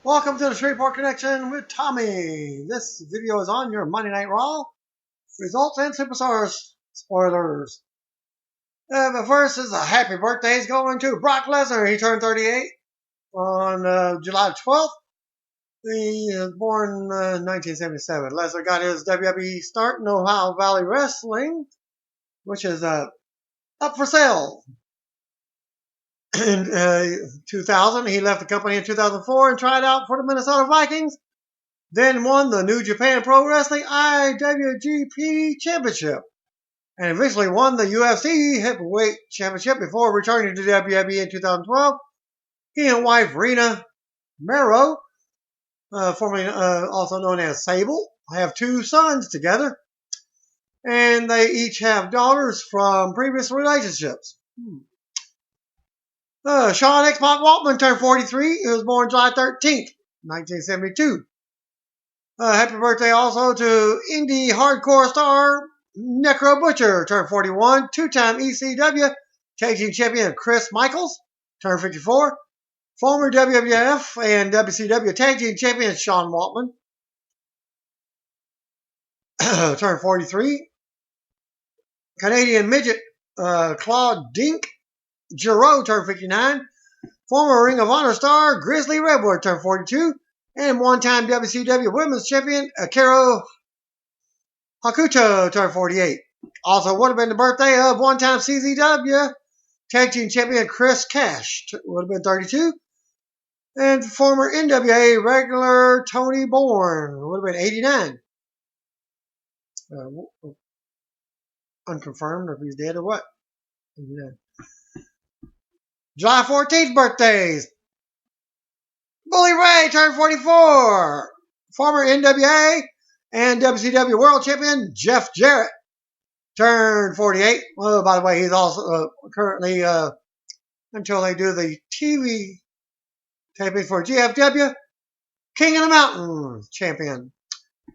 Welcome to the Shreveport Connection with Tommy. This video is on your Monday Night Raw results and superstars spoilers. But first is a happy birthdays going to Brock Lesnar. He turned 38 on July 12th. He was born in 1977. Lesnar got his WWE start in Ohio Valley Wrestling, which is up for sale. In 2000, he left the company in 2004 and tried out for the Minnesota Vikings, then won the New Japan Pro Wrestling IWGP Championship, and eventually won the UFC Heavyweight Championship before returning to WWE in 2012. He and wife Rena Mero, formerly also known as Sable, have two sons together, and they each have daughters from previous relationships. Sean X-Pac Waltman turned 43. He was born July 13th, 1972. Happy birthday also to indie hardcore star Necro Butcher, turned 41. Two-time ECW Tag Team Champion Chris Michaels, turned 54. Former WWF and WCW Tag Team Champion Sean Waltman, turned 43. Canadian Midget Claude Dink Giroux turned 59. Former Ring of Honor star Grizzly Redwood turned 42. And one-time WCW Women's Champion Akira Hakuto turned 48. Also would have been the birthday of one-time CZW Tag Team Champion Chris Cash, would have been 32. And former NWA regular Tony Bourne would have been 89. Unconfirmed if he's dead or what. 89. July 14th birthdays. Bully Ray turned 44. Former NWA and WCW World Champion Jeff Jarrett turned 48. Well, by the way, he's also currently, until they do the TV taping for GFW, King of the Mountain champion.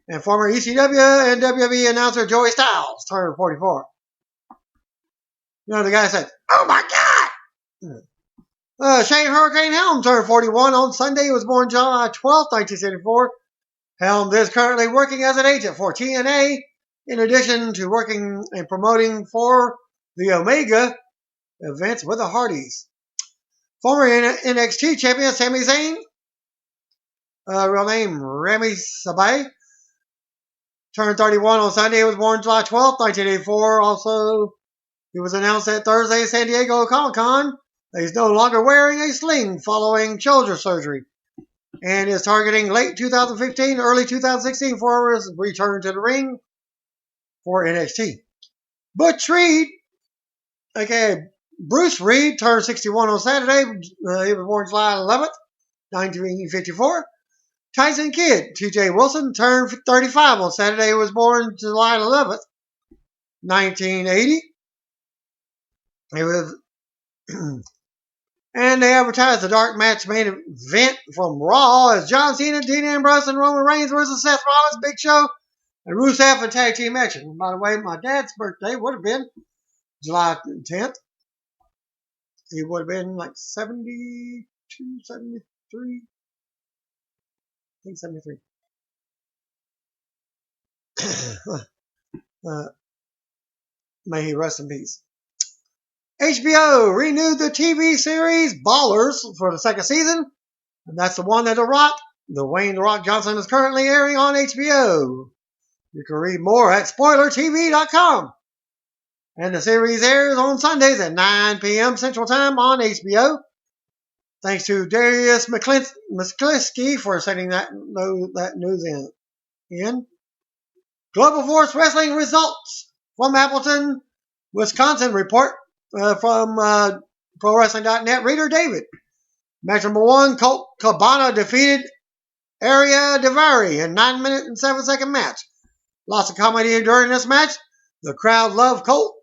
And former ECW and WWE announcer Joey Styles turned 44. You know, the guy said, "Oh my God!" Shane Hurricane Helm turned 41 on Sunday. He was born July 12, 1974. Helm is currently working as an agent for TNA, in addition to working and promoting for the Omega events with the Hardys. Former NXT champion Sami Zayn, real name Remy Sabay, turned 31 on Sunday. He was born July 12, 1984. Also, he was announced at Thursday San Diego Comic-Con. He's no longer wearing a sling following shoulder surgery and is targeting late 2015, early 2016 for his return to the ring for NXT. Butch Reed, aka Bruce Reed, turned 61 on Saturday. He was born July 11th, 1954. Tyson Kidd, TJ Wilson, turned 35 on Saturday. He was born July 11th, 1980. He was... And they advertised the dark match main event from Raw as John Cena, Dean Ambrose, and Roman Reigns versus Seth Rollins, Big Show, and Rusev in tag team action. And by the way, my dad's birthday would have been July 10th. He would have been like 72, 73. I think 73. May he rest in peace. HBO renewed the TV series Ballers for the second season, and that's the one that Dwayne "The Rock" Johnson is currently airing on HBO. You can read more at SpoilerTV.com. And the series airs on Sundays at 9 p.m. Central Time on HBO. Thanks to Darius McCliskey for sending that news in. Global Force Wrestling results from Appleton, Wisconsin report. From ProWrestling.net reader David. Match number 1, Colt Cabana defeated Aria Daivari in 9 minute and 7 second match. Lots of comedy during this match. The crowd loved Colt.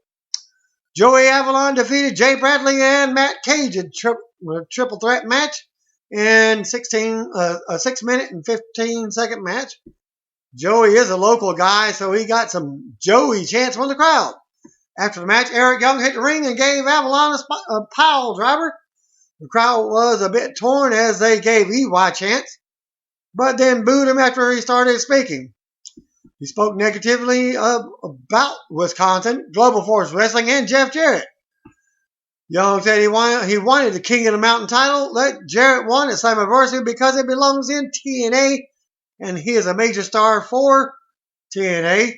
Joey Avalon defeated Jay Bradley and Matt Cage in a triple threat match in 6 minute and 15 second match. Joey is a local guy, so he got some Joey chants from the crowd. After the match, Eric Young hit the ring and gave Avalon a pile driver. The crowd was a bit torn as they gave EY chants. but then booed him after he started speaking. He spoke negatively about Wisconsin, Global Force Wrestling, and Jeff Jarrett. Young said he wanted the King of the Mountain title. Let Jarrett won at Slammiversary because it belongs in TNA, and he is a major star for TNA.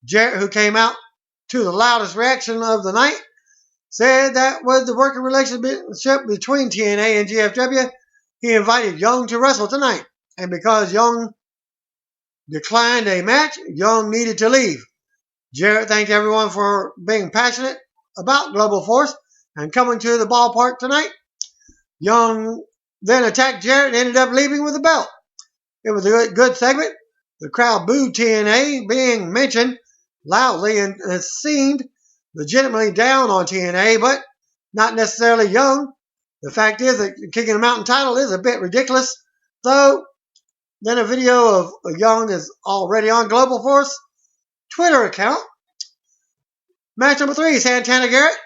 Jarrett, who came out to the loudest reaction of the night, said that was the working relationship between TNA and GFW. He invited Young to wrestle tonight, and because Young declined a match, Young needed to leave. Jarrett thanked everyone for being passionate about Global Force and coming to the ballpark tonight. Young then attacked Jarrett and ended up leaving with the belt. It was a good segment. The crowd booed TNA being mentioned loudly and seemed legitimately down on TNA, but not necessarily Young. The fact is that the King of the Mountain title is a bit ridiculous, though. Then a video of Young is already on Global Force Twitter account. Match number 3, Santana Garrett,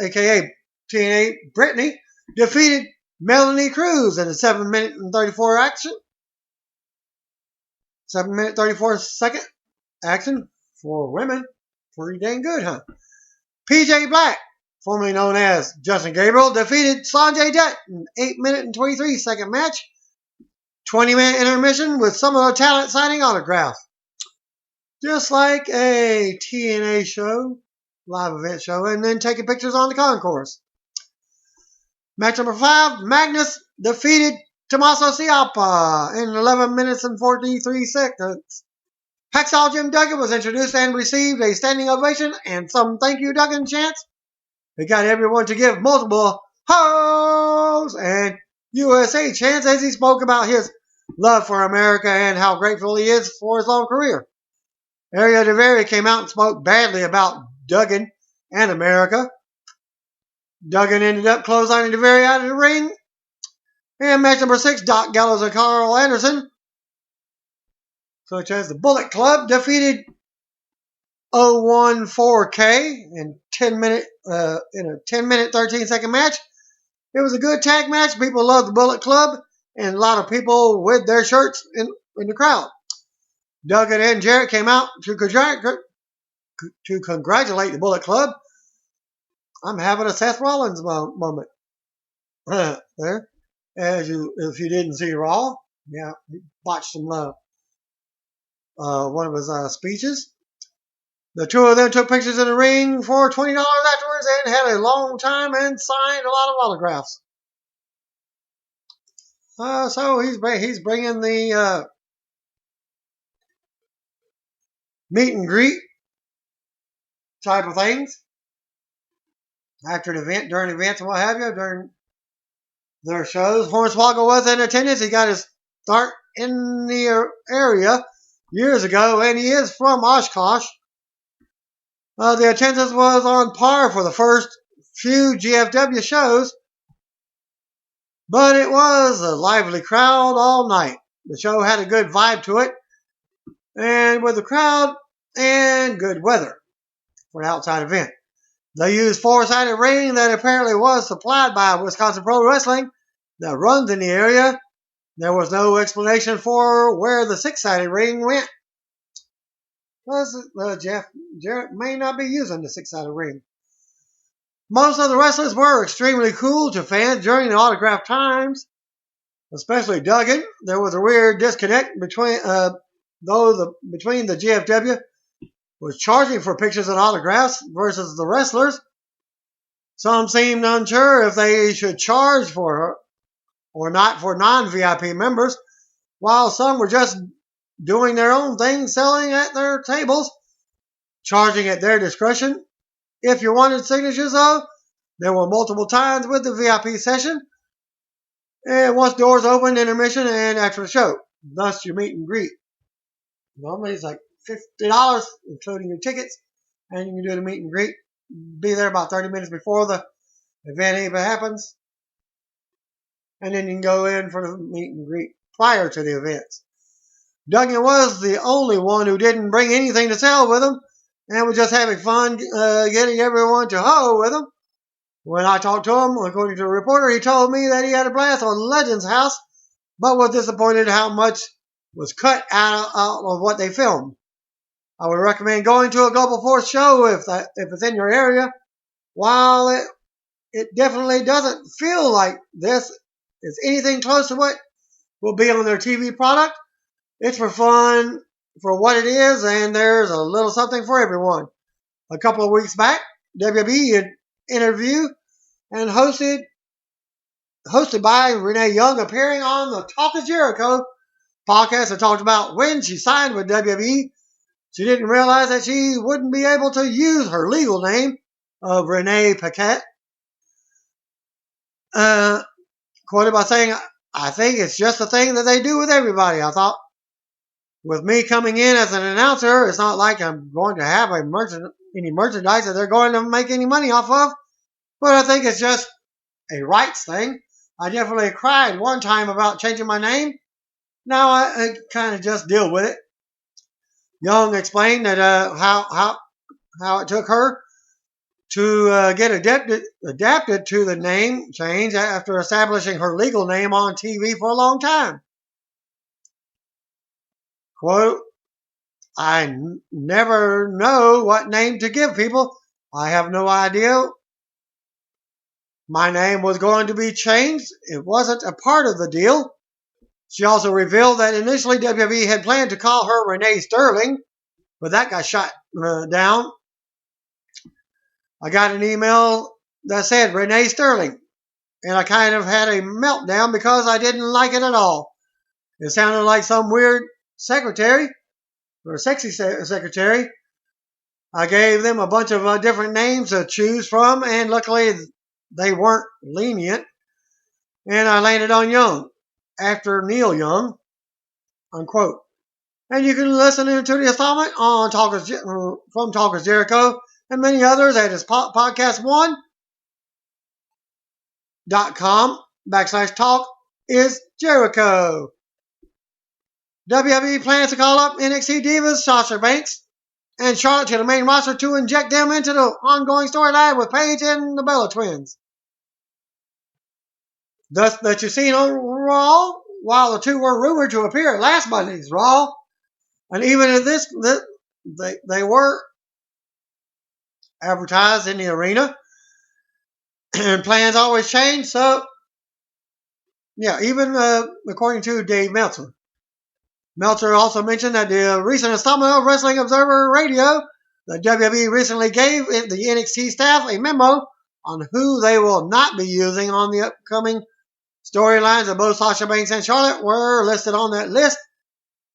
a.k.a. TNA Brittany, defeated Melanie Cruz in a 7-minute and 34 action. 7-minute 34 second action for women. Pretty dang good, huh? PJ Black, formerly known as Justin Gabriel, defeated Sanjay Dutt in an 8-minute and 23 second match. 20-minute intermission with some of the talent signing autographs. Just like a TNA show, live event show, and then taking pictures on the concourse. Match number 5, Magnus defeated Tommaso Ciampa in 11 minutes and 43 seconds. Hacksaw Jim Duggan was introduced and received a standing ovation and some thank you Duggan chants. He got everyone to give multiple hoes and USA chants as he spoke about his love for America and how grateful he is for his long career. Ariel DeVere came out and spoke badly about Duggan and America. Duggan ended up clotheslining DeVere out of the ring. And match number 6, Doc Gallows and Carl Anderson, such as the Bullet Club, defeated 014K in a 10-minute 13-second match. It was a good tag match. People loved the Bullet Club, and a lot of people with their shirts in the crowd. Duggan and Jarrett came out to congratulate the Bullet Club. I'm having a Seth Rollins moment there. If you didn't see Raw, yeah, he botched some one of his speeches. The two of them took pictures in the ring for $20 afterwards and had a long time and signed a lot of autographs. So he's bringing the meet and greet type of things after an event, during events and what have you, during their shows. Hornswoggle was in attendance. He got his start in the area years ago, and he is from Oshkosh. The attendance was on par for the first few GFW shows, but it was a lively crowd all night. The show had a good vibe to it, and with the crowd and good weather for an outside event. They used 4-sided ring that apparently was supplied by Wisconsin Pro Wrestling that runs in the area. There was no explanation for where the 6-sided ring went. Jarrett may not be using the 6-sided ring. Most of the wrestlers were extremely cool to fans during the autograph times, especially Duggan. There was a weird disconnect between the GFW was charging for pictures and autographs versus the wrestlers. Some seemed unsure if they should charge for or not for non-VIP members, while some were just doing their own thing, selling at their tables, charging at their discretion. If you wanted signatures, though, there were multiple times with the VIP session, and once doors opened, intermission, and after the show. Thus, your meet and greet. Normally, it's like $50, including your tickets, and you can do the meet and greet. Be there about 30 minutes before the event even happens, and then you can go in for the meet and greet prior to the events. Duggan was the only one who didn't bring anything to sell with him, and was just having fun getting everyone to ho with him. When I talked to him, according to the reporter, he told me that he had a blast on Legends House but was disappointed how much was cut out of what they filmed. I would recommend going to a Global Force show if it's in your area. While it definitely doesn't feel like this is anything close to what will be on their TV product, it's for fun for what it is, and there's a little something for everyone. A couple of weeks back, WWE had interviewed and hosted by Renee Young, appearing on the Talk of Jericho podcast, and talked about when she signed with WWE. She didn't realize that she wouldn't be able to use her legal name of Renee Paquette. Quoted by saying, "I think it's just a thing that they do with everybody. I thought with me coming in as an announcer, it's not like I'm going to have any merchandise that they're going to make any money off of. But I think it's just a rights thing. I definitely cried one time about changing my name. Now I kind of just deal with it." Young explained that how it took her to get adapted to the name change after establishing her legal name on TV for a long time. Quote, "I never know what name to give people. I have no idea my name was going to be changed. It wasn't a part of the deal." She also revealed that initially WWE had planned to call her Renee Sterling, but that got shot down. "I got an email that said Renee Sterling, and I kind of had a meltdown because I didn't like it at all. It sounded like some weird secretary, or sexy secretary. I gave them a bunch of different names to choose from, and luckily they weren't lenient, and I landed on Young, after Neil Young," unquote. And you can listen to the installment on from Talkers Jericho and many others at his podcast1.com/talk is Jericho. WWE plans to call up NXT divas Sasha Banks and Charlotte to the main roster to inject them into the ongoing storyline with Paige and the Bella Twins. Thus, that you've seen on Raw, while the two were rumored to appear at last Monday's Raw, and even in this, they were advertised in the arena, and plans always change. So, yeah, even according to Dave Meltzer. Meltzer also mentioned that the recent installment of Wrestling Observer Radio, the WWE recently gave the NXT staff a memo on who they will not be using on the upcoming storylines of both Sasha Banks and Charlotte were listed on that list,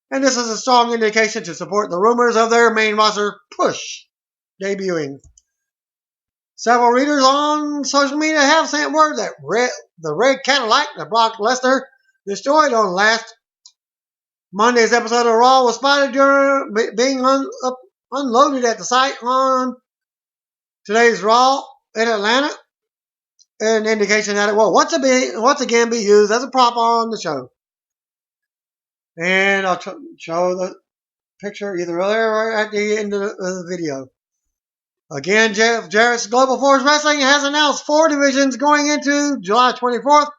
and this is a strong indication to support the rumors of their main roster push debuting. Several readers on social media have sent word that the red Cadillac that Brock Lesnar destroyed on last Monday's episode of Raw was spotted during being unloaded at the site on today's Raw in Atlanta, an indication that it will once again be used as a prop on the show. And I'll show the picture either there or at the end of the video. Again, Jeff Jarrett's Global Force Wrestling has announced 4 divisions going into July 24th,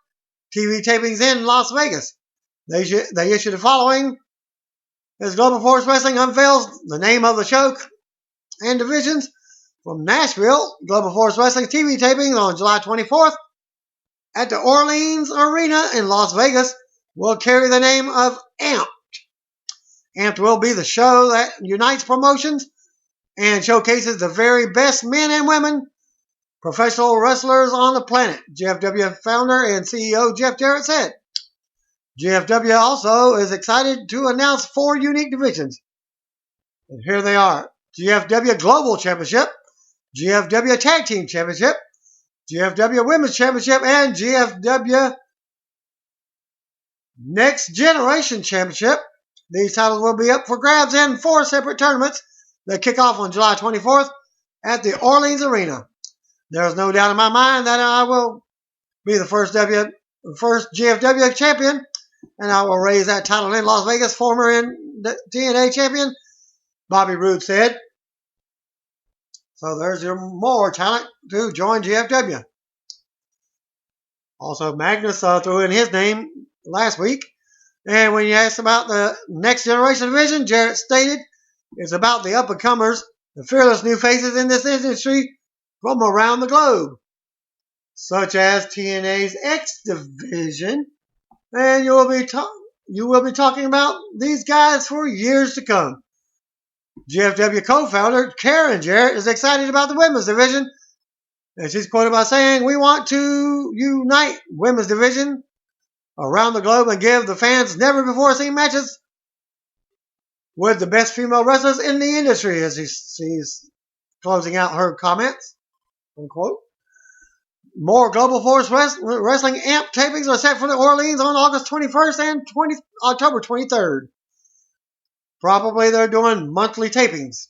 TV tapings in Las Vegas. They issued the following as Global Force Wrestling unveils the name of the show and divisions. From Nashville, Global Force Wrestling TV tapings on July 24th at the Orleans Arena in Las Vegas will carry the name of Amped. Amped will be the show that unites promotions and showcases the very best men and women professional wrestlers on the planet, GFW founder and CEO Jeff Jarrett said. GFW also is excited to announce 4 unique divisions. And here they are: GFW Global Championship, GFW Tag Team Championship, GFW Women's Championship, and GFW Next Generation Championship. These titles will be up for grabs in 4 separate tournaments that kick off on July 24th at the Orleans Arena. There's no doubt in my mind that I will be the first GFW champion, and I will raise that title in Las Vegas. Former TNA champion Bobby Roode said. So there's your more talent to join GFW. Also, Magnus threw in his name last week. And when you asked about the next generation division, Jarrett stated it's about the up-and-comers, the fearless new faces in this industry from around the globe, such as TNA's X division. And you will be talking about these guys for years to come. GFW co-founder Karen Jarrett is excited about the women's division, and she's quoted by saying, "We want to unite women's division around the globe and give the fans never-before-seen matches with the best female wrestlers in the industry," as she's closing out her comments, unquote. More Global Force Wrestling AMP tapings are set for New Orleans on August 21st and October 23rd. Probably they're doing monthly tapings.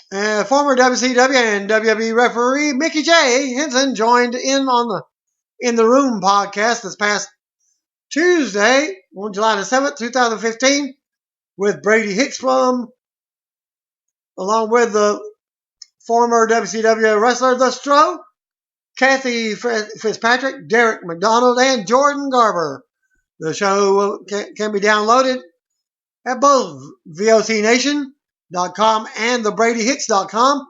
Former WCW and WWE referee Mickie J. Henson joined in on the In the Room podcast this past Tuesday, on July the 7th, 2015, with Brady Hicks along with the former WCW wrestler The Stro, Kathy Fitzpatrick, Derek McDonald, and Jordan Garber. The show can be downloaded at both VOCNation.com and thebradyhicks.com.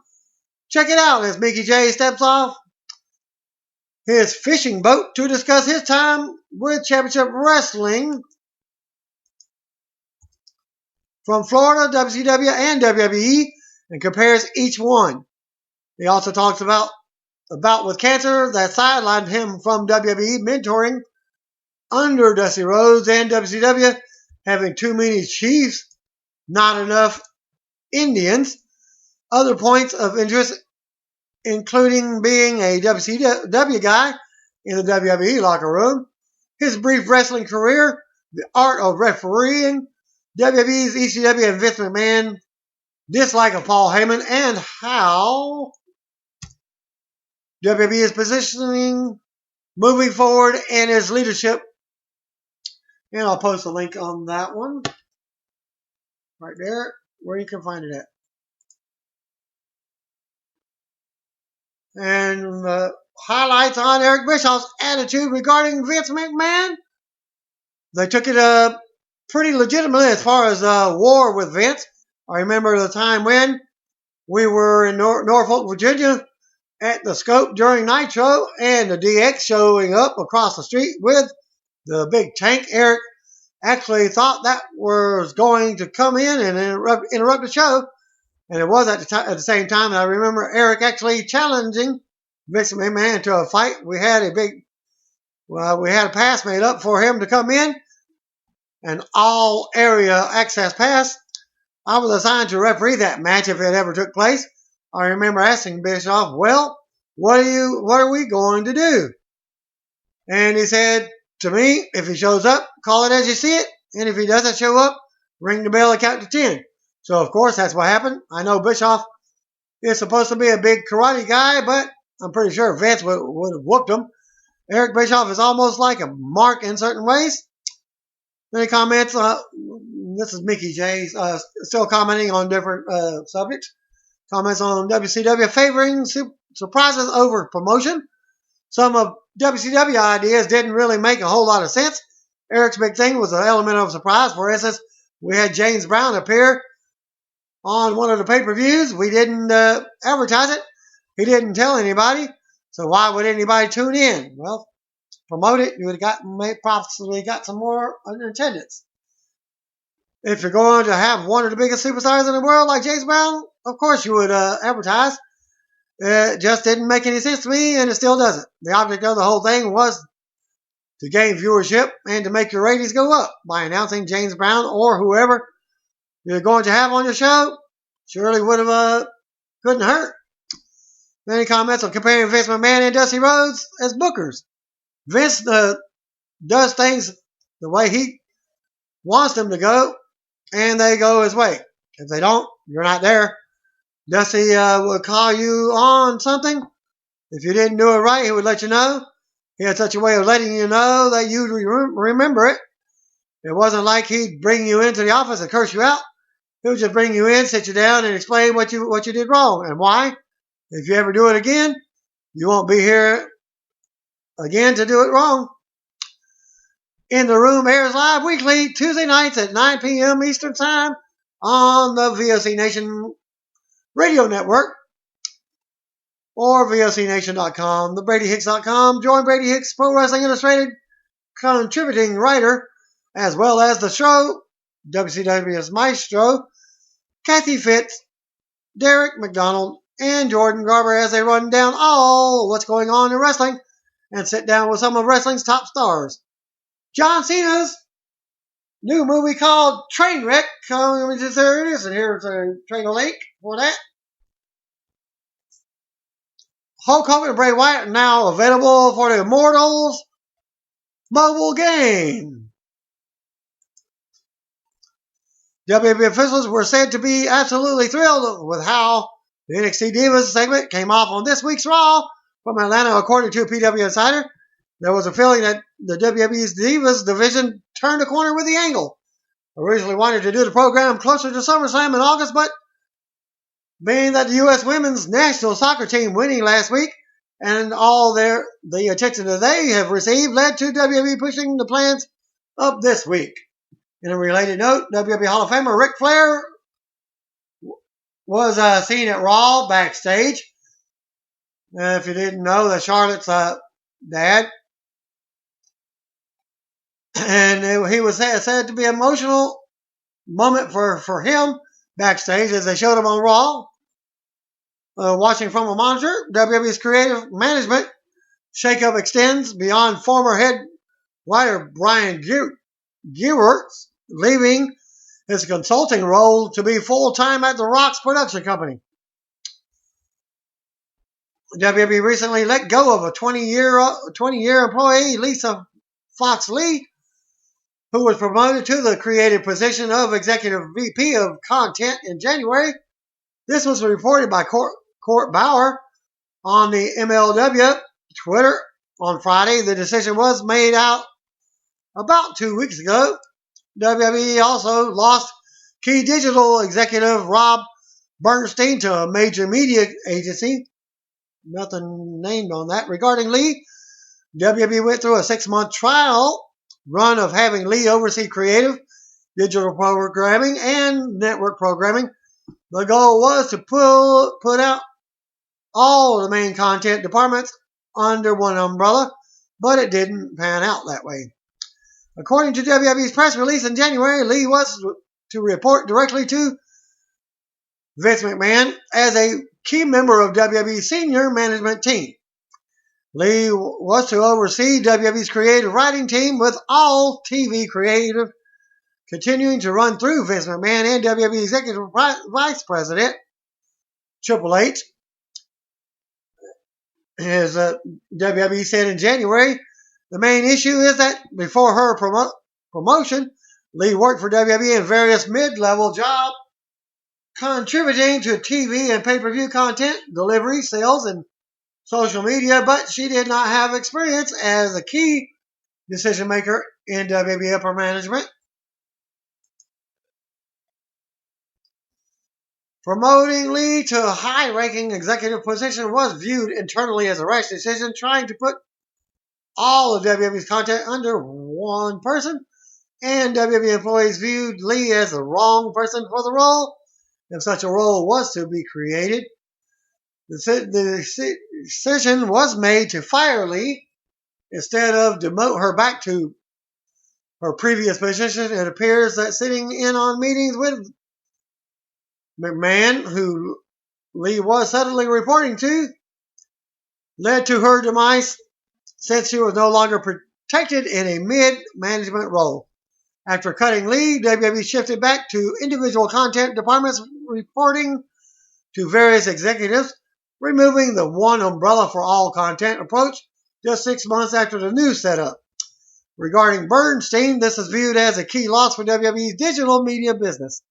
Check it out as Mickie J steps off his fishing boat to discuss his time with Championship Wrestling from Florida, WCW, and WWE, and compares each one. He also talks about a bout with cancer that sidelined him from WWE mentoring under Dusty Rhodes and WCW, having too many Chiefs, not enough Indians. Other points of interest, including being a WCW guy in the WWE locker room, his brief wrestling career, the art of refereeing, WWE's ECW and Vince McMahon dislike of Paul Heyman, and how WWE is positioning moving forward and his leadership. And I'll post a link on that one right there where you can find it at. And highlights on Eric Bischoff's attitude regarding Vince McMahon. They took it pretty legitimately as far as war with Vince. I remember the time when we were in Norfolk, Virginia at the Scope during Nitro, and the DX showing up across the street with the big tank. Eric actually thought that was going to come in and interrupt the show. And it was at the same time. I remember Eric actually challenging Vince McMahon to a fight. We had a pass made up for him to come in, an all area access pass. I was assigned to referee that match if it ever took place. I remember asking Bischoff, "Well, what are we going to do?" And he said to me, "If he shows up, call it as you see it. And if he doesn't show up, ring the bell and count to 10. So, of course, that's what happened. I know Bischoff is supposed to be a big karate guy, but I'm pretty sure Vince would have whooped him. Eric Bischoff is almost like a mark in certain ways. Then he comments, this is Mickie J, still commenting on different subjects. Comments on WCW favoring surprises over promotion. Some of WCW ideas didn't really make a whole lot of sense. Eric's big thing was an element of surprise. For instance, we had James Brown appear on one of the pay-per-views. We didn't advertise it. He didn't tell anybody. So why would anybody tune in? Well, promote it. You would have possibly got some more attendance. If you're going to have one of the biggest superstars in the world like James Brown, of course you would advertise. It just didn't make any sense to me, and it still doesn't. The object of the whole thing was to gain viewership and to make your ratings go up by announcing James Brown or whoever you're going to have on your show. Surely would have couldn't hurt. Then he comments on comparing Vince McMahon and Dusty Rhodes as bookers. Vince does things the way he wants them to go, and they go his way. If they don't, you're not there. Dusty would call you on something. If you didn't do it right, he would let you know. He had such a way of letting you know that you'd remember it. It wasn't like he'd bring you into the office and curse you out. He would just bring you in, sit you down, and explain what you did wrong and why. If you ever do it again, you won't be here again to do it wrong. In the Room airs live weekly Tuesday nights at 9 p.m. Eastern Time on the VOC Nation radio network or VOCNation.com, thebradyhicks.com. Join Brady Hicks, Pro Wrestling Illustrated contributing writer, as well as the show, WCW's Maestro, Kathy Fitz, Derek McDonald, and Jordan Garber as they run down all what's going on in wrestling and sit down with some of wrestling's top stars. John Cena's new movie called Trainwreck coming to theaters, and here's a trailer link for that. Hulk Hogan and Bray Wyatt are now available for the Immortals mobile game. WWE officials were said to be absolutely thrilled with how the NXT Divas segment came off on this week's Raw from Atlanta, according to PW Insider. There was a feeling that the WWE's Divas division turned a corner with the angle. Originally wanted to do the program closer to SummerSlam in August, but being that the U.S. women's national soccer team winning last week and all the attention that they have received led to WWE pushing the plans up this week. In a related note, WWE Hall of Famer Ric Flair was seen at Raw backstage. If you didn't know, that Charlotte's dad. And he was said to be an emotional moment for him backstage as they showed him on Raw. Watching from a monitor, WWE's creative management shakeup extends beyond former head writer Brian Gewirtz leaving his consulting role to be full-time at The Rock's production company. WWE recently let go of a 20-year employee, Lisa Fox Lee, who was promoted to the creative position of Executive VP of Content in January. This was reported by Court Bauer on the MLW Twitter on Friday. The decision was made out about 2 weeks ago. WWE also lost key digital executive Rob Bernstein to a major media agency. Nothing named on that. Regarding Lee, WWE went through a 6-month trial run of having Lee oversee creative, digital programming, and network programming. The goal was to put out all of the main content departments under one umbrella, but it didn't pan out that way. According to WWE's press release in January, Lee was to report directly to Vince McMahon as a key member of WWE's senior management team. Lee was to oversee WWE's creative writing team, with all TV creative continuing to run through Vince McMahon and WWE Executive Vice President Triple H. As WWE said in January, the main issue is that before her promotion, Lee worked for WWE in various mid-level jobs, contributing to TV and pay-per-view content, delivery, sales, and social media, but she did not have experience as a key decision maker in WWE upper management. Promoting Lee to a high-ranking executive position was viewed internally as a rash decision. Trying to put all of WWE's content under one person, and WWE employees viewed Lee as the wrong person for the role if such a role was to be created. The decision was made to fire Lee instead of demote her back to her previous position. It appears that sitting in on meetings with McMahon, who Lee was suddenly reporting to, led to her demise since she was no longer protected in a mid-management role. After cutting Lee, WWE shifted back to individual content departments reporting to various executives, removing the one umbrella for all content approach just 6 months after the new setup. Regarding Bernstein, this is viewed as a key loss for WWE's digital media business.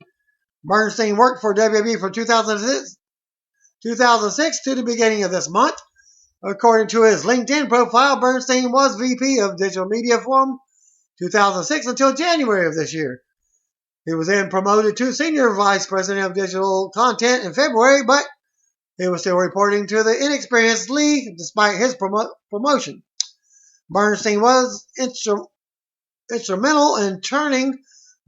Bernstein worked for WWE from 2006 to the beginning of this month. According to his LinkedIn profile, Bernstein was VP of Digital Media from 2006 until January of this year. He was then promoted to Senior Vice President of Digital Content in February, but he was still reporting to the inexperienced Lee despite his promotion. Bernstein was instrumental in turning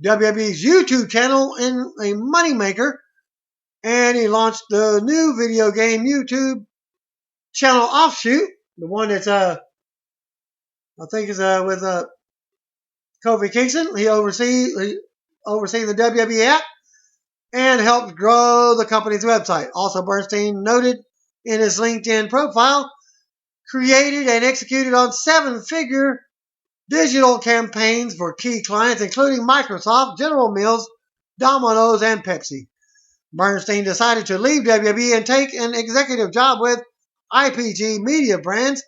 WWE's YouTube channel in a moneymaker, and he launched the new video game YouTube channel offshoot, the one that's I think is with Kofi Kingston. He oversees the WWE app and helped grow the company's website. Also, Bernstein noted in his LinkedIn profile, created and executed on 7-figure digital campaigns for key clients, including Microsoft, General Mills, Domino's, and Pepsi. Bernstein decided to leave WWE and take an executive job with IPG Media Brands,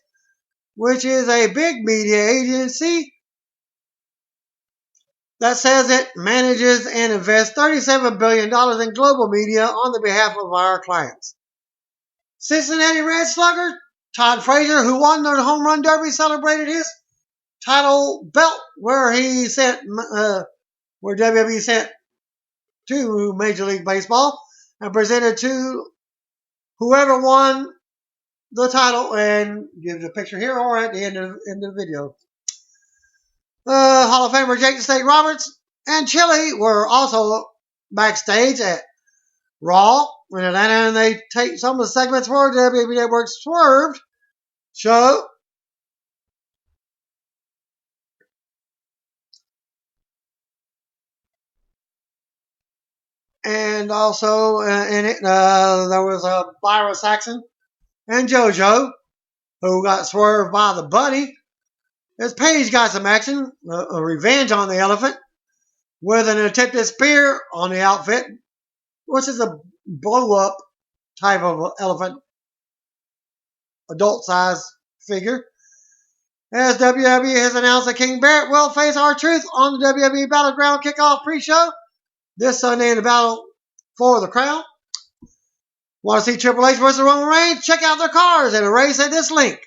which is a big media agency that says it manages and invests $37 billion in global media on the behalf of our clients. Cincinnati Red slugger Todd Frazier, who won the Home Run Derby, celebrated his title belt where WWE sent to Major League Baseball and presented to whoever won the title, and give the picture here or at the end of the video. Hall of Famer Jake the Snake Roberts and Chili were also backstage at Raw in Atlanta, and they take some of the segments for WWE Network's Swerve show. And also in it, there was Byron Saxon and JoJo, who got swerved by the Bunny. As Paige got some action, a revenge on the elephant, with an attempted spear on the outfit, which is a blow-up type of elephant, adult-size figure. As WWE has announced that King Barrett will face R-Truth on the WWE Battleground kickoff pre-show this Sunday in the Battle for the Crown. Want to see Triple H versus Roman Reigns? Check out their cards and a race at this link.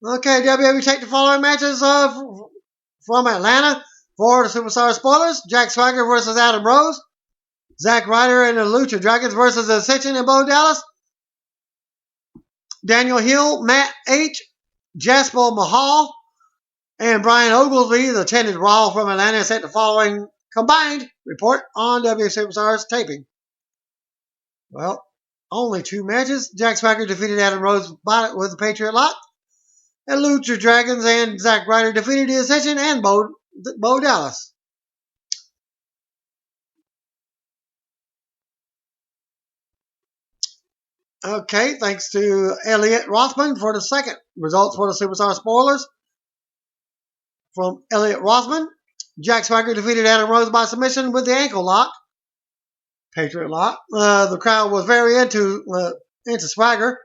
Okay, WWE take the following matches from Atlanta for the Superstar Spoilers. Jack Swagger versus Adam Rose. Zack Ryder and the Lucha Dragons versus Ascension and Bo Dallas. Daniel Hill, Matt H., Jasper Mahal, and Brian Oglesby, the attended Raw from Atlanta, sent the following combined report on WWE Superstars taping. Well, only 2 matches. Jack Swagger defeated Adam Rose with the Patriot Lock. And Lucha Dragons and Zack Ryder defeated the Ascension and Bo Dallas. Okay, thanks to Elliot Rothman for the second results for the Superstar Spoilers. From Elliot Rothman, Jack Swagger defeated Adam Rose by submission with the ankle lock, Patriot Lock. The crowd was very into Swagger.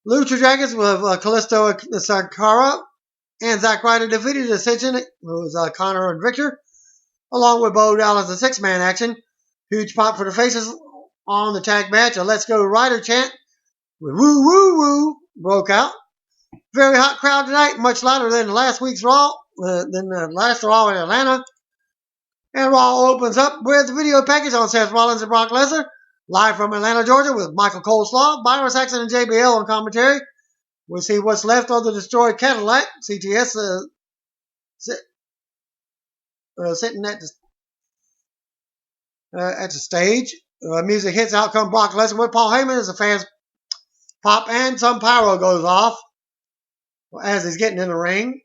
Lucha Dragons with Kalisto Sakara and Zack Ryder defeated the Ascension, who was Connor and Victor, along with Bo Dallas in 6-man action. Huge pop for the faces on the tag match. A Let's Go Ryder chant with woo woo woo broke out. Very hot crowd tonight, much louder than last week's Raw, than the last Raw in Atlanta. And Raw opens up with a video package on Seth Rollins and Brock Lesnar. Live from Atlanta, Georgia, with Michael Coleslaw, Byron Saxon, and JBL on commentary. We'll see what's left of the destroyed Cadillac. CTS sitting at the stage. Music hits, out come Brock Lesnar with Paul Heyman as the fans pop and some pyro goes off as he's getting in the ring.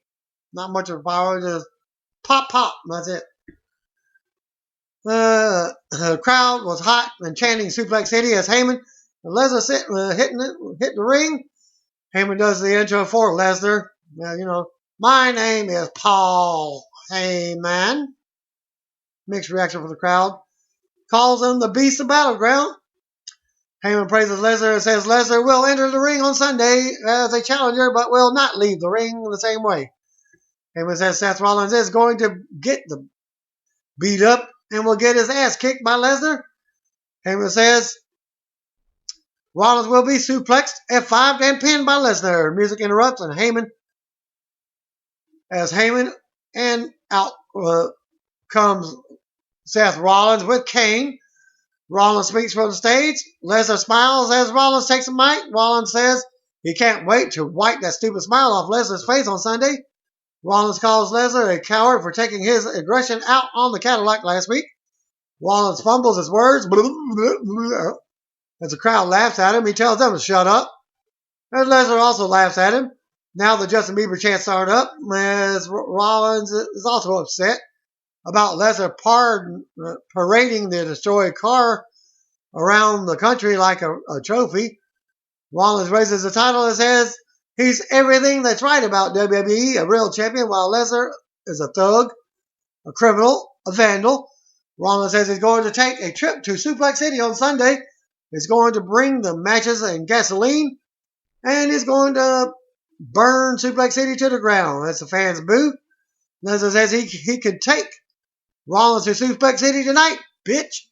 Not much of a pyro, just pop, pop. That's it. The crowd was hot and chanting Suplex City as Heyman and Lesnar hit the ring. Heyman does the intro for Lesnar. My name is Paul Heyman. Mixed reaction from the crowd. Calls him the Beast of Battleground. Heyman praises Lesnar and says Lesnar will enter the ring on Sunday as a challenger, but will not leave the ring the same way. Heyman says Seth Rollins is going to get the beat up and will get his ass kicked by Lesnar. Heyman says Rollins will be suplexed, F5'd, and pinned by Lesnar. Music interrupts, and Heyman and out comes Seth Rollins with Kane. Rollins speaks from the stage. Lesnar smiles as Rollins takes the mic. Rollins says he can't wait to wipe that stupid smile off Lesnar's face on Sunday. Rollins calls Lesnar a coward for taking his aggression out on the Cadillac last week. Rollins fumbles his words. As the crowd laughs at him, he tells them to shut up. And Lesnar also laughs at him. Now the Justin Bieber chant started up, as Rollins is also upset about Lesnar parading the destroyed car around the country like a trophy. Rollins raises the title and says he's everything that's right about WWE, a real champion, while Lesnar is a thug, a criminal, a vandal. Rollins says he's going to take a trip to Suplex City on Sunday. He's going to bring the matches and gasoline, and he's going to burn Suplex City to the ground. That's the fans' boo. Lesnar says he could take Rollins to Suplex City tonight, bitch.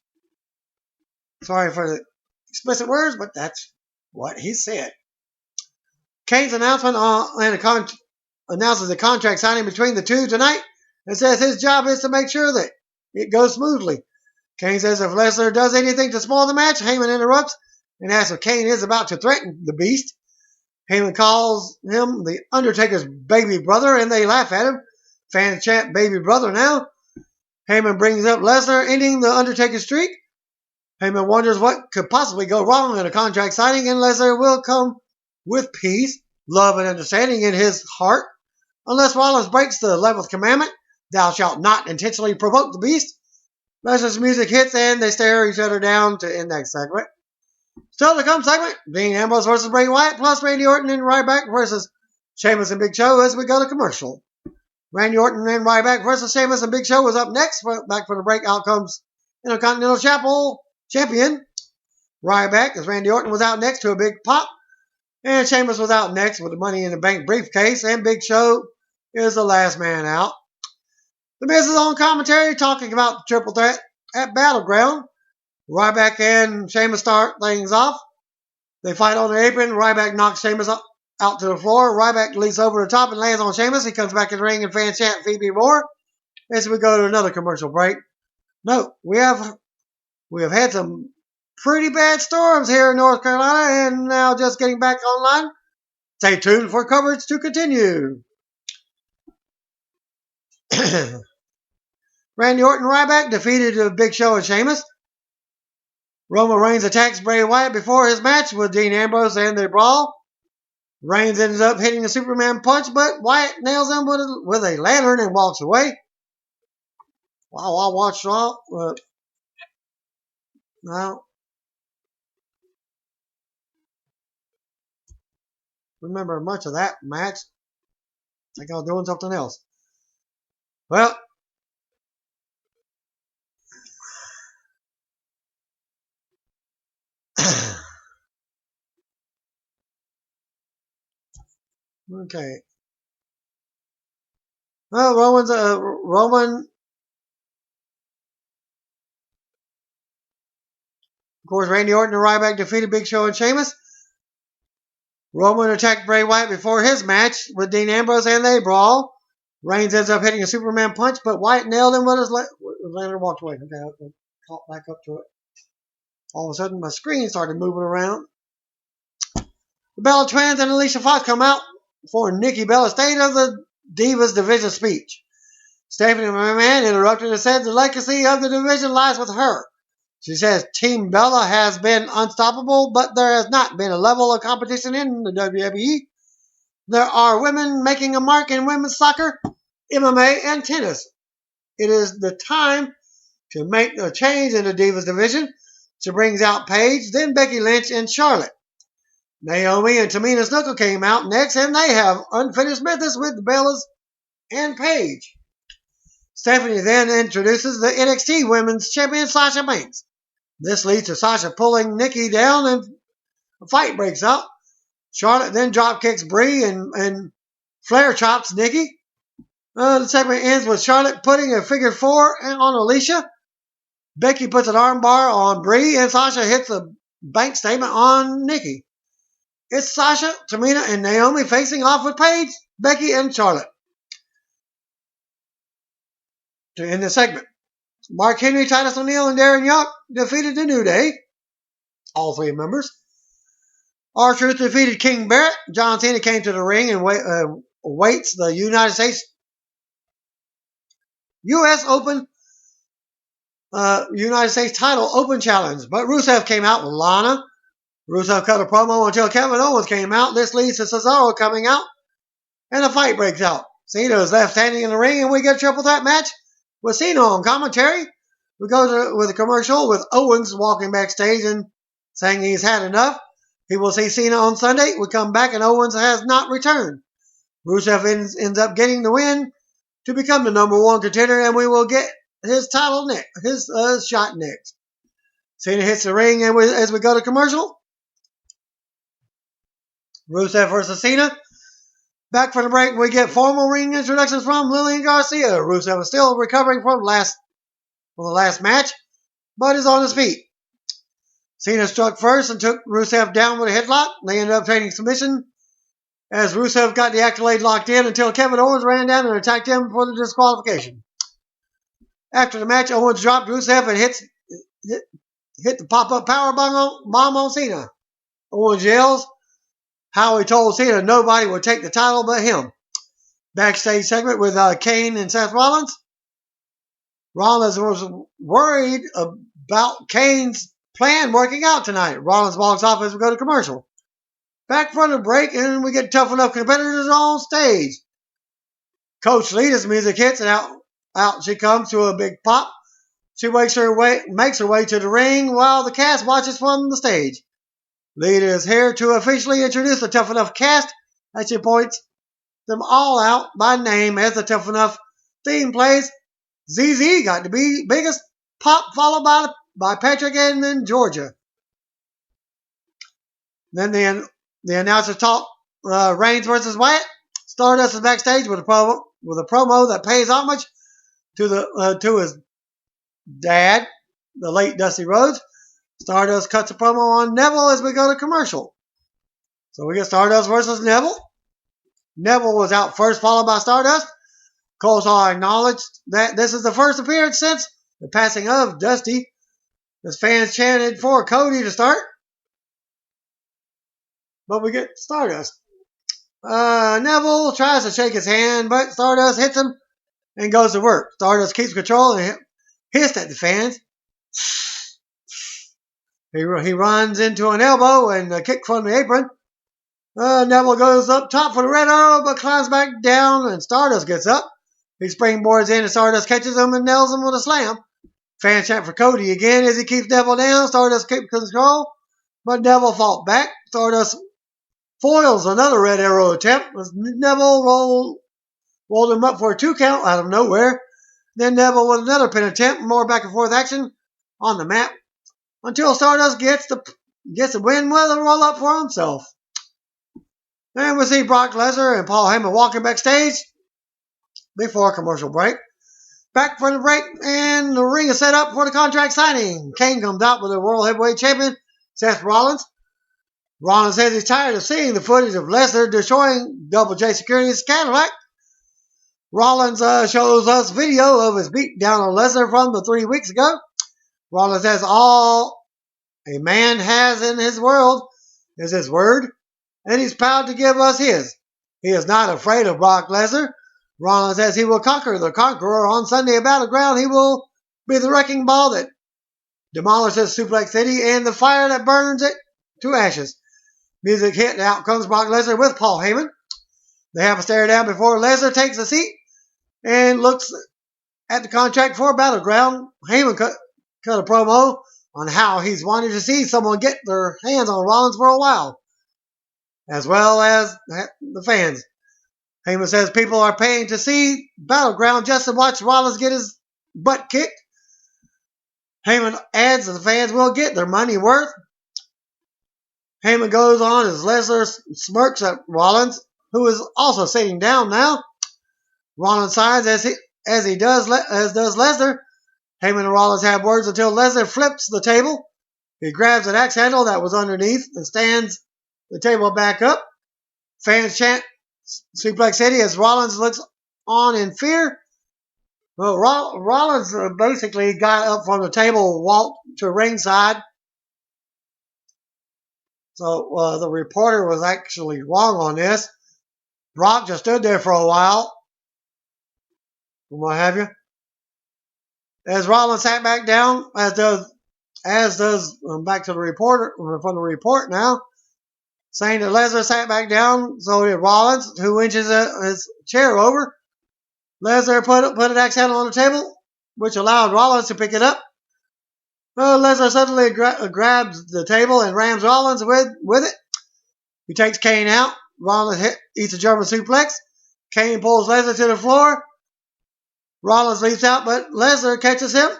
Sorry for the explicit words, but that's what he said. Kane's announcement announces a contract signing between the two tonight and says his job is to make sure that it goes smoothly. Kane says if Lesnar does anything to spoil the match, Heyman interrupts and asks if Kane is about to threaten the Beast. Heyman calls him the Undertaker's baby brother, and they laugh at him. Fans chant baby brother now. Heyman brings up Lesnar ending the Undertaker streak. Heyman wonders what could possibly go wrong in a contract signing, and Lesnar will come with peace, love, and understanding in his heart, unless Rollins breaks the 11th commandment, thou shalt not intentionally provoke the Beast. Lesnar's music hits, and they stare each other down to end that segment. Still to come segment, Dean Ambrose versus Bray Wyatt, plus Randy Orton and Ryback versus Sheamus and Big Show as we go to commercial. Randy Orton and Ryback versus Sheamus and Big Show was up next. Back for the break, out comes Intercontinental Champion Ryback, as Randy Orton was out next to a big pop. And Sheamus was out next with the Money in the Bank briefcase. And Big Show is the last man out. The Miz is on commentary talking about the triple threat at Battleground. Ryback and Sheamus start things off. They fight on the apron. Ryback knocks Sheamus out to the floor. Ryback leaps over the top and lands on Sheamus. He comes back in the ring and fans chant Phoebe Roar as we go to another commercial break. Note, we have had some pretty bad storms here in North Carolina, and now just getting back online. Stay tuned for coverage to continue. Randy Orton and Ryback defeated the Big Show and Sheamus. Roman Reigns attacks Bray Wyatt before his match with Dean Ambrose and they brawl. Reigns ends up hitting a Superman punch, but Wyatt nails him with a lantern and walks away. Wow, I watched Raw. Now, remember much of that match. I think I was doing something else. Well, okay. Well, Roman. Of course, Randy Orton and Ryback defeated Big Show and Sheamus. Roman attacked Bray Wyatt before his match with Dean Ambrose and they brawl. Reigns ends up hitting a Superman punch, but Wyatt nailed him with his lantern and walked away. Okay, I caught back up to it. All of a sudden, my screen started moving around. The Bella Twins and Alicia Fox come out for Nikki Bella's State of the Divas Division speech. Stephanie McMahon interrupted and said the legacy of the division lies with her. She says Team Bella has been unstoppable, but there has not been a level of competition in the WWE. There are women making a mark in women's soccer, MMA, and tennis. It is the time to make a change in the Divas division. She brings out Paige, then Becky Lynch, and Charlotte. Naomi and Tamina Snuka came out next, and they have unfinished business with the Bellas and Paige. Stephanie then introduces the NXT Women's Champion Sasha Banks. This leads to Sasha pulling Nikki down, and a fight breaks out. Charlotte then drop kicks Brie and Flair chops Nikki. The segment ends with Charlotte putting a figure four on Alicia. Becky puts an armbar on Brie, and Sasha hits a bank statement on Nikki. It's Sasha, Tamina, and Naomi facing off with Paige, Becky, and Charlotte to end the segment. Mark Henry, Titus O'Neil, and Darren Young defeated the New Day. All 3 members. R-Truth defeated King Barrett. John Cena came to the ring and waits the United States U.S. Open United States title open challenge. But Rusev came out with Lana. Rusev cut a promo until Kevin Owens came out. This leads to Cesaro coming out. And a fight breaks out. Cena is left standing in the ring, and we get a triple threat match with Cena on commentary. We go with a commercial with Owens walking backstage and saying he's had enough. He will see Cena on Sunday. We come back, and Owens has not returned. Rusev ends up getting the win to become the number 1 contender, and we will get his title next, his shot next. Cena hits the ring, and as we go to commercial, Rusev versus Cena. Back from the break, we get formal ring introductions from Lillian Garcia. Rusev is still recovering from the last match, but is on his feet. Cena struck first and took Rusev down with a headlock. They ended up trading submission as Rusev got the accolade locked in until Kevin Owens ran down and attacked him for the disqualification. After the match, Owens dropped Rusev and hit the pop-up power bomb on Cena. Owens yells how he told Cena nobody would take the title but him. Backstage segment with Kane and Seth Rollins. Rollins was worried about Kane's plan working out tonight. Rollins walks off as we go to commercial. Back from the break, and we get tough enough competitors on stage. Coach Lita's music hits, and out she comes to a big pop. She makes her way to the ring while the cast watches from the stage. Lita is here to officially introduce the Tough Enough cast, as she points them all out by name as the Tough Enough theme plays. ZZ got the biggest pop, followed by Patrick and then Georgia. Then the announcers talk Reigns versus Wyatt. Stardust is backstage with a promo that pays homage to his dad, the late Dusty Rhodes. Stardust cuts a promo on Neville as we go to commercial. So we get Stardust versus Neville. Neville was out first, followed by Stardust. Coleshaw acknowledged that this is the first appearance since the passing of Dusty. As fans chanted for Cody to start. But we get Stardust. Neville tries to shake his hand, but Stardust hits him and goes to work. Stardust keeps control and hissed at the fans. He runs into an elbow and a kick from the apron. Neville goes up top for the red arrow, but climbs back down, and Stardust gets up. He springboards in, and Stardust catches him and nails him with a slam. Fans chant for Cody again as he keeps Neville down. Stardust keeps control, but Neville fought back. Stardust foils another red arrow attempt as Neville rolled him up for a 2 count out of nowhere. Then Neville with another pin attempt, more back and forth action on the mat until Stardust gets the win with a roll up for himself. Then we see Brock Lesnar and Paul Heyman walking backstage before a commercial break. Back from the break, and the ring is set up for the contract signing. Kane comes out with the World Heavyweight Champion, Seth Rollins. Rollins says he's tired of seeing the footage of Lesnar destroying Double J Security's Cadillac. Rollins shows us video of his beatdown on Lesnar from the 3 weeks ago. Rollins says all a man has in his world is his word, and he's proud to give us his. He is not afraid of Brock Lesnar. Rollins says he will conquer the Conqueror on Sunday at Battleground. He will be the wrecking ball that demolishes Suplex City and the fire that burns it to ashes. Music hit, and out comes Brock Lesnar with Paul Heyman. They have a stare down before Lesnar takes a seat and looks at the contract for Battleground. Heyman cut a promo on how he's wanted to see someone get their hands on Rollins for a while, as well as the fans. Heyman says people are paying to see Battleground just to watch Rollins get his butt kicked. Heyman adds that the fans will get their money worth. Heyman goes on as Lesnar smirks at Rollins, who is also sitting down now. Rollins signs as does Lesnar. Heyman and Rollins have words until Lesnar flips the table. He grabs an axe handle that was underneath and stands the table back up. Fans chant Suplex City as Rollins looks on in fear. Well, Rollins basically got up from the table, walked to ringside. So the reporter was actually wrong on this. Brock just stood there for a while, and what have you. As Rollins sat back down, as does back to the reporter from the report now, saying that Lesnar sat back down, so did Rollins, who inches his chair over. Lesnar put an axe handle on the table, which allowed Rollins to pick it up. Lesnar suddenly grabs the table and rams Rollins with it. He takes Kane out. Rollins eats a German suplex. Kane pulls Lesnar to the floor. Rollins leaps out, but Lesnar catches him.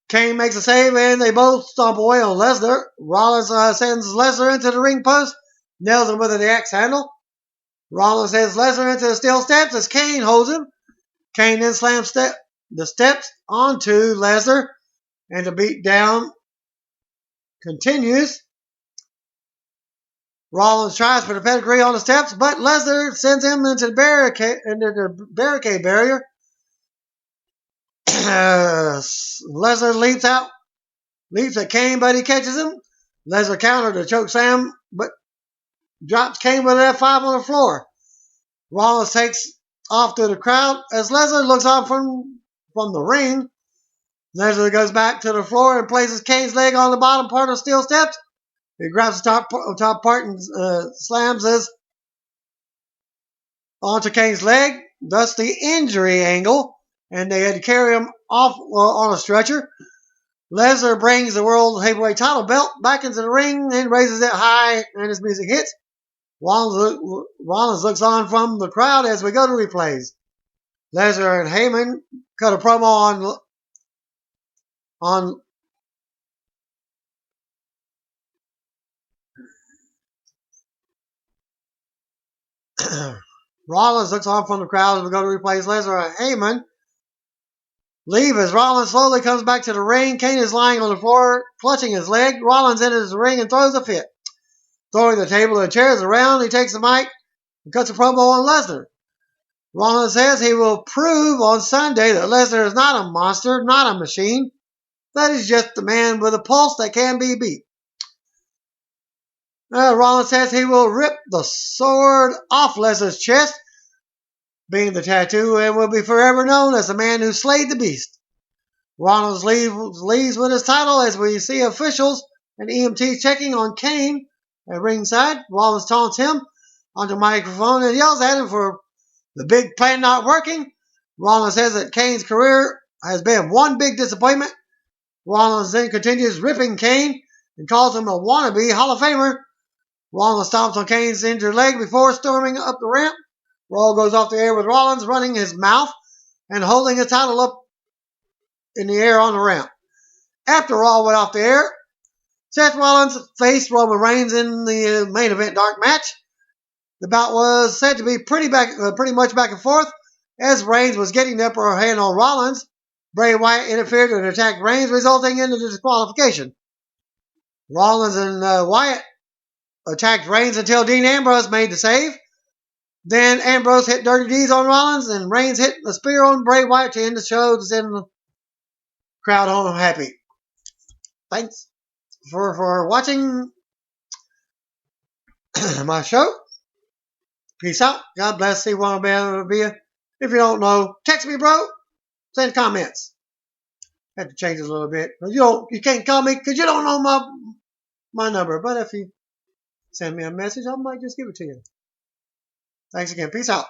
Kane makes a save, and they both stomp away on Lesnar. Rollins sends Lesnar into the ring post, nails him with the axe handle. Rollins sends Lesnar into the steel steps as Kane holds him. Kane then slams the steps onto Lesnar, and the beat down continues. Rollins tries for the pedigree on the steps, but Lesnar sends him into the barricade barrier. Lesnar leaps at Kane, but he catches him. Lesnar countered the choke slam, but drops Kane with an F5 on the floor. Rollins takes off to the crowd as Lesnar looks on from the ring. Lesnar goes back to the floor and places Kane's leg on the bottom part of the steel steps. He grabs the top part and slams this onto Kane's leg, thus the injury angle, and they had to carry him off on a stretcher. Lesnar brings the World Heavyweight title belt back into the ring and raises it high, and his music hits. Rollins looks on from the crowd as we go to replays. Lesnar and Heyman cut a promo on Rollins looks on from the crowd as we go to replays. Lesnar and Heyman leave as Rollins slowly comes back to the ring. Kane is lying on the floor, clutching his leg. Rollins enters the ring and throws a fit. Throwing the table and chairs around, he takes the mic and cuts a promo on Lesnar. Rollins says he will prove on Sunday that Lesnar is not a monster, not a machine. That he's just a man with a pulse that can be beat. Rollins says he will rip the sword off Lesnar's chest, being the tattoo, and will be forever known as the man who slayed the beast. Rollins leaves with his title as we see officials and EMT checking on Kane at ringside. Rollins taunts him onto the microphone and yells at him for the big plan not working. Rollins says that Kane's career has been one big disappointment. Rollins then continues ripping Kane and calls him a wannabe Hall of Famer. Rollins stomps on Kane's injured leg before storming up the ramp. Raw goes off the air with Rollins running his mouth and holding his title up in the air on the ramp. After Raw went off the air, Seth Rollins faced Roman Reigns in the main event dark match. The bout was said to be pretty much back and forth as Reigns was getting the upper hand on Rollins. Bray Wyatt interfered and attacked Reigns, resulting in the disqualification. Rollins and Wyatt attacked Reigns until Dean Ambrose made the save. Then Ambrose hit Dirty D's on Rollins, and Reigns hit a spear on Bray Wyatt to end the show to send the crowd home happy. Thanks for watching my show. Peace out. God bless. See one of you. If you don't know, text me, bro. Send comments. Had to change it a little bit. You can't call me because you don't know my number. But if you send me a message, I might just give it to you. Thanks again. Peace out.